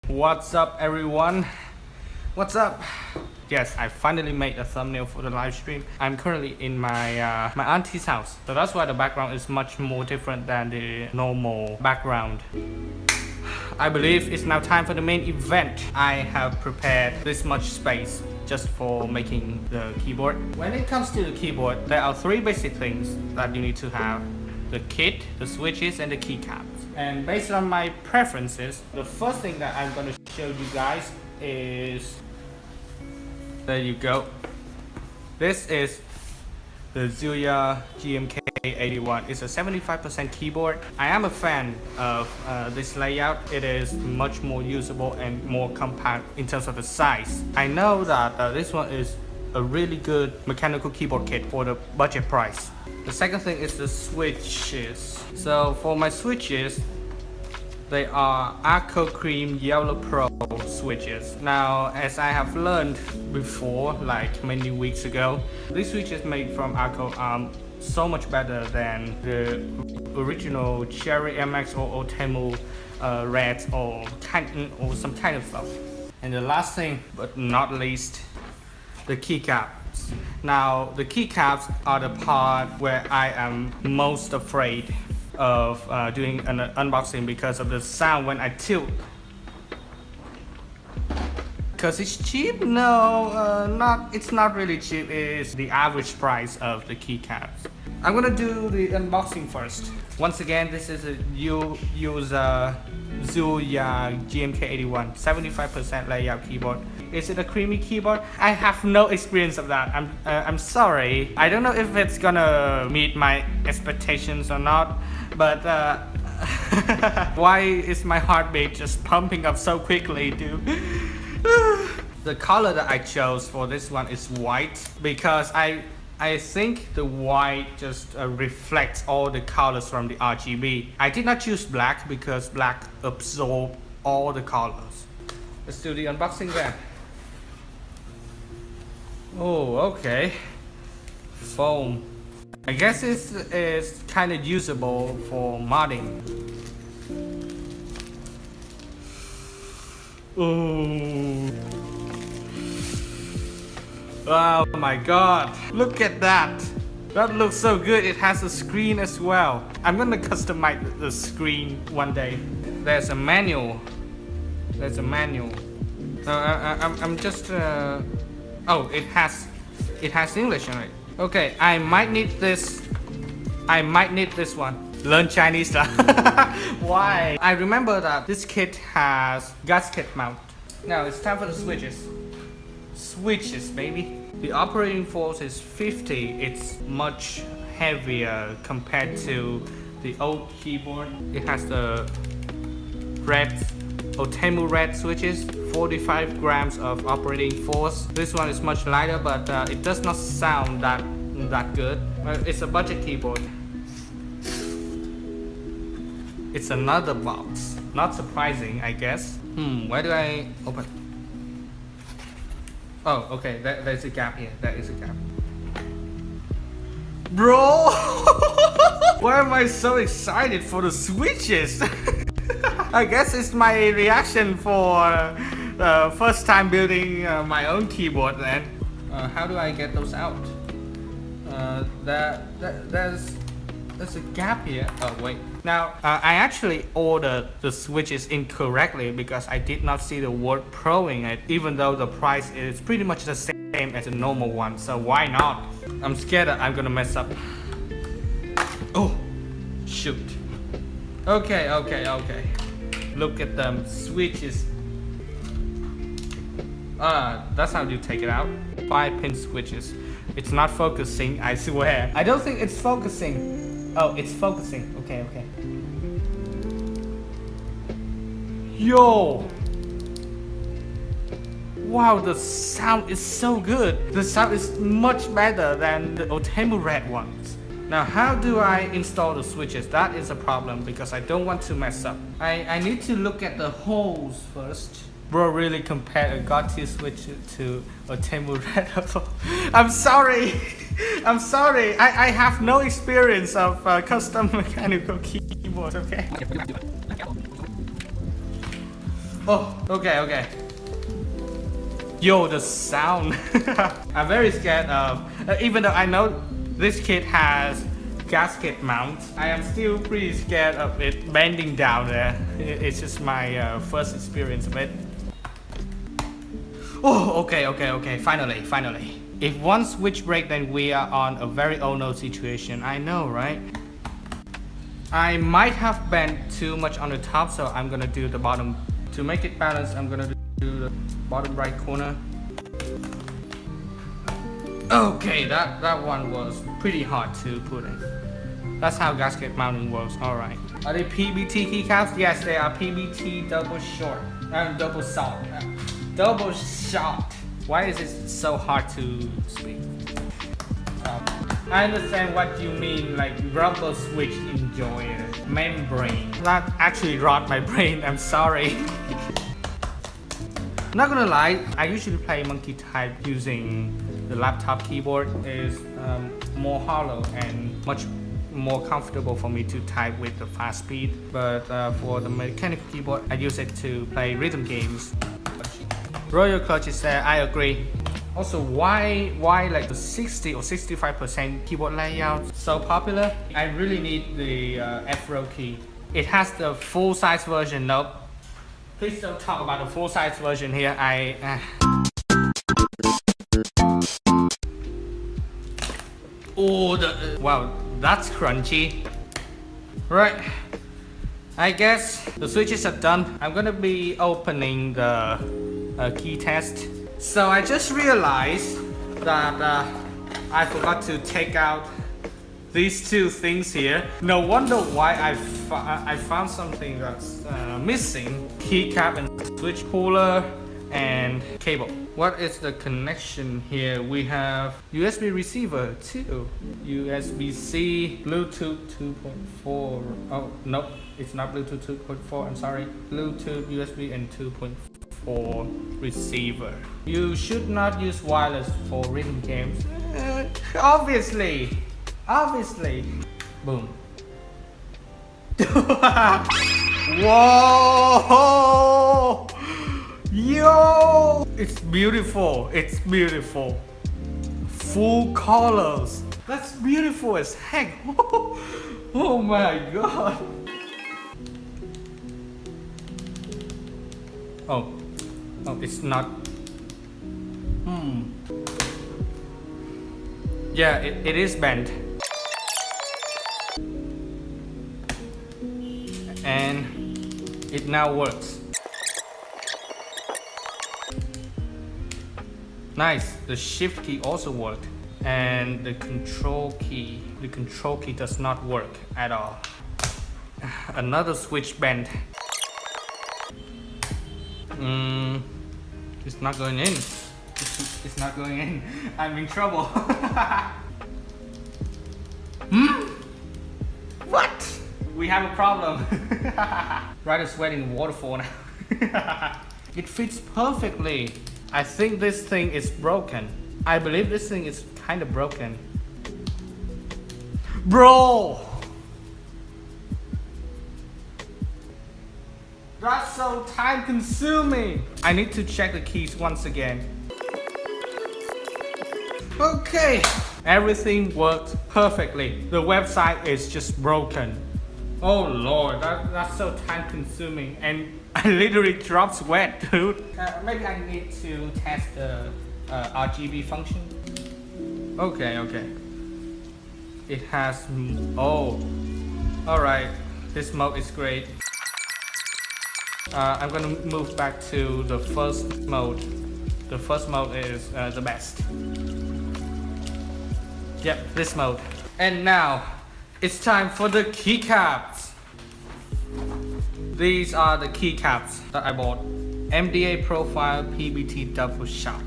What's up, everyone? What's up? Yes, I finally made a thumbnail for the live stream. I'm currently in my my auntie's house, so that's why the background is much more different than the normal background. I believe it's now time for the main event. I have prepared this much space just for making the keyboard. When it comes to the keyboard, there are three basic things that you need to have: the kit, the switches, and the keycaps. And based on my preferences, the first thing that I'm going to show you guys is, there you go. This is the ZUOYA GMK81. It's a 75% keyboard. I am a fan of this layout. It is much more usable and more compact in terms of the size. I know that this one is a really good mechanical keyboard kit for the budget price. The second thing is the switches. So for my switches, they are AKKO Cream Yellow Pro switches. Now, as I have learned before, like many weeks ago, these switches made from AKKO are so much better than the original Cherry MX or Otemu Red or some kind of stuff. And the last thing, but not least, the keycaps. Now, the keycaps are the part where I am most afraid of doing an unboxing because of the sound when I tilt. Because it's cheap? No, it's not really cheap. It's the average price of the keycaps. I'm gonna do the unboxing first. Once again, this is a ZUOYA GMK81 75% layout keyboard. Is it a creamy keyboard? I have no experience of that. I'm sorry. I don't know if it's gonna meet my expectations or not, but why is my heartbeat just pumping up so quickly, dude? The color that I chose for this one is white because I think the white just reflects all the colors from the RGB. I did not choose black because black absorbs all the colors. Let's do the unboxing then. Oh, okay. Foam. I guess it's kind of usable for modding. Oh. Oh my god, look at that. That looks so good. It has a screen as well. I'm gonna customize the screen one day. There's a manual. I'm just oh, it has English on it. Okay, I might need this one. Learn Chinese lah. Why? I remember that this kit has gasket mount. Now it's time for the switches. Switches, baby. The operating force is 50. It's much heavier compared to the old keyboard. It has the red Otemu Red switches, 45 grams of operating force. This one is much lighter, but it does not sound that good. It's a budget keyboard. It's another box. Not surprising, I guess. Where do I open? Oh, okay, there's a gap here. There is a gap. Bro! Why am I so excited for the switches? I guess it's my reaction for first time building my own keyboard then. How do I get those out? There's a gap here. Oh wait. Now I actually ordered the switches incorrectly because I did not see the word Pro in it, even though the price is pretty much the same as a normal one. So why not? I'm scared that I'm gonna mess up. Oh, shoot. Okay. Look at them switches. That's how you take it out. 5-pin switches. It's not focusing, I swear. I don't think it's focusing. Oh, it's focusing. Okay. Yo! Wow, the sound is so good. The sound is much better than the Otemu Red ones. Now, how do I install the switches? That is a problem because I don't want to mess up. I need to look at the holes first. Bro really compared a GOTY switch to Otemu Red. I'm sorry. I have no experience of custom mechanical keyboards, okay? Oh, okay. Yo, the sound. I'm very scared of, even though I know this kit has gasket mount, I am still pretty scared of it bending down there. It's just my first experience of it. Oh, okay. Finally. If one switch breaks, then we are on a very oh no situation. I know, right? I might have bent too much on the top, so I'm gonna do the bottom. To make it balanced, I'm gonna do the bottom right corner. Okay, that one was pretty hard to put in. That's how gasket mounting works. Alright. Are they PBT keycaps? Yes, they are PBT double short. Double shot. Double shot. Why is it so hard to speak? I understand what you mean, like rubber switch enjoyer. Membrane. That actually rot my brain, I'm sorry. Not gonna lie, I usually play monkey type using the laptop keyboard. Is more hollow and much more comfortable for me to type with the fast speed. But for the mechanical keyboard, I use it to play rhythm games. Royal Clutch is there, I agree. Also, why like the 60 or 65% keyboard layout so popular? I really need the F-row key. It has the full size version. Nope. Please don't talk about the full size version here. Oh, wow, that's crunchy. Right. I guess the switches are done. I'm gonna be opening the key test. So I just realized that I forgot to take out these two things here. No wonder why I found something that's missing. Keycap and switch puller and cable. What is the connection here? We have USB receiver too. USB-C, Bluetooth 2.4. Oh, nope, it's not Bluetooth 2.4, I'm sorry. Bluetooth, USB and 2.4 receiver. You should not use wireless for rhythm games. Obviously. Boom. Whoa! Yo! It's beautiful. Full colors. That's beautiful as heck. Oh my god. Oh, it's not. Yeah, it is bent. And it now works. Nice, the shift key also worked. And the control key does not work at all. Another switch bent. It's not going in. It's not going in. I'm in trouble. What? We have a problem. Ryder sweating waterfall now. It fits perfectly. I think this thing is broken. I believe this thing is kind of broken. Bro! That's so time consuming. I need to check the keys once again. Okay, everything worked perfectly. The website is just broken. Oh lord, that's so time consuming, and I literally dropped sweat, dude. Maybe I need to test the RGB function. Okay. It has, oh, alright, this mode is great. I'm gonna move back to the first mode. The first mode is the best. Yep, this mode. And now, it's time for the keycaps. These are the keycaps that I bought. MDA profile PBT double shot.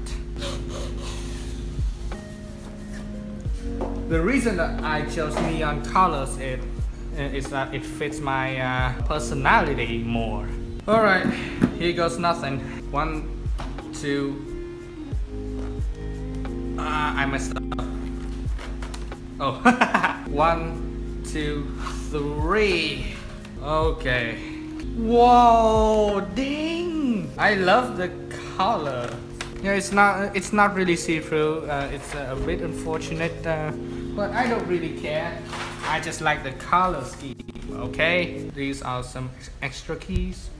The reason that I chose neon colors is that it fits my personality more. Alright, here goes nothing. 1, 2. I messed up. Oh, 1, 2, 3. Okay. Whoa, dang! I love the color. Yeah, it's not really see-through. It's a bit unfortunate, but I don't really care. I just like the color scheme. Okay, these are some extra keys.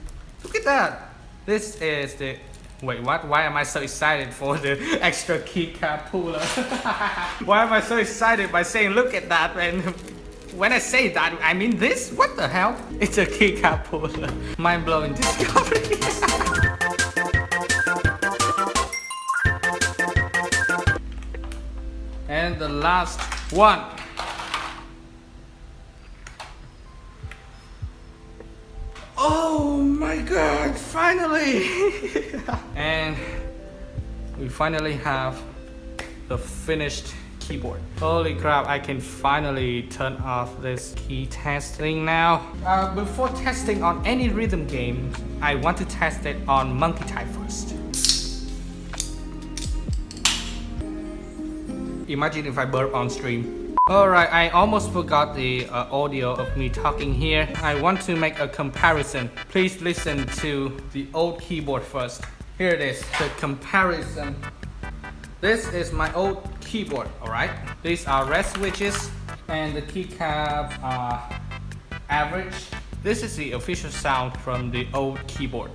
Look at that. This is the. Wait, what? Why am I so excited for the extra keycap puller? Why am I so excited by saying, look at that? And when I say that, I mean this? What the hell? It's a keycap puller. Mind-blowing discovery. And the last one. Oh my god, finally! And we finally have the finished keyboard. Holy crap, I can finally turn off this key testing now. Before testing on any rhythm game, I want to test it on monkey type first. Imagine if I burp on stream. Alright, I almost forgot the audio of me talking here. I want to make a comparison. Please listen to the old keyboard first. Here it is, the comparison. This is my old keyboard, alright? These are red switches and the keycaps are average. This is the official sound from the old keyboard.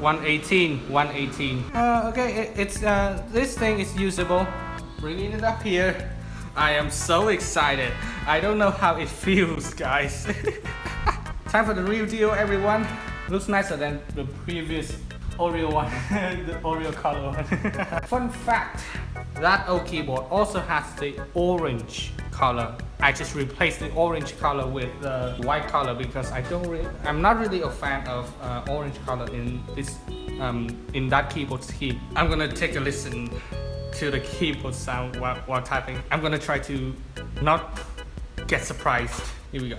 $118. Okay, it's this thing is usable. Bringing it up here. I am so excited. I don't know how it feels, guys. Time for the real deal, everyone. Looks nicer than the previous Oreo one, the Oreo color one. Fun fact, that old keyboard also has the orange color. I just replaced the orange color with the white color because I'm not really a fan of orange color in this in that keyboard scheme. I'm gonna take a listen to the keyboard sound while typing. I'm gonna try to not get surprised. Here we go.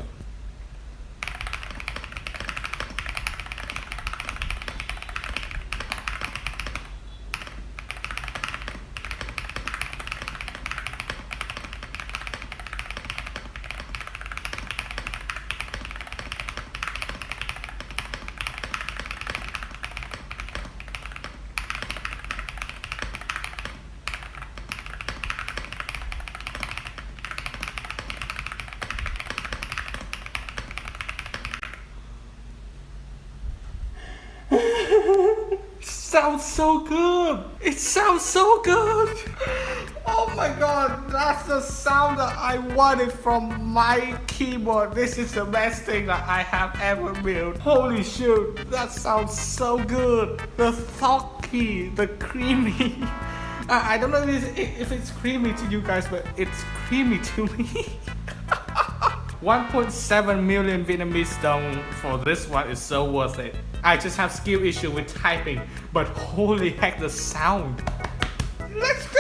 Sounds so good. It sounds so good. Oh my god, that's the sound that I wanted from my keyboard. This is the best thing that I have ever built. Holy shoot, that sounds so good. The thocky, the creamy. I don't know if it's creamy to you guys, but it's creamy to me. 1.7 million Vietnamese dong for this one is so worth it. I just have skill issue with typing, but holy heck, the sound. Let's go!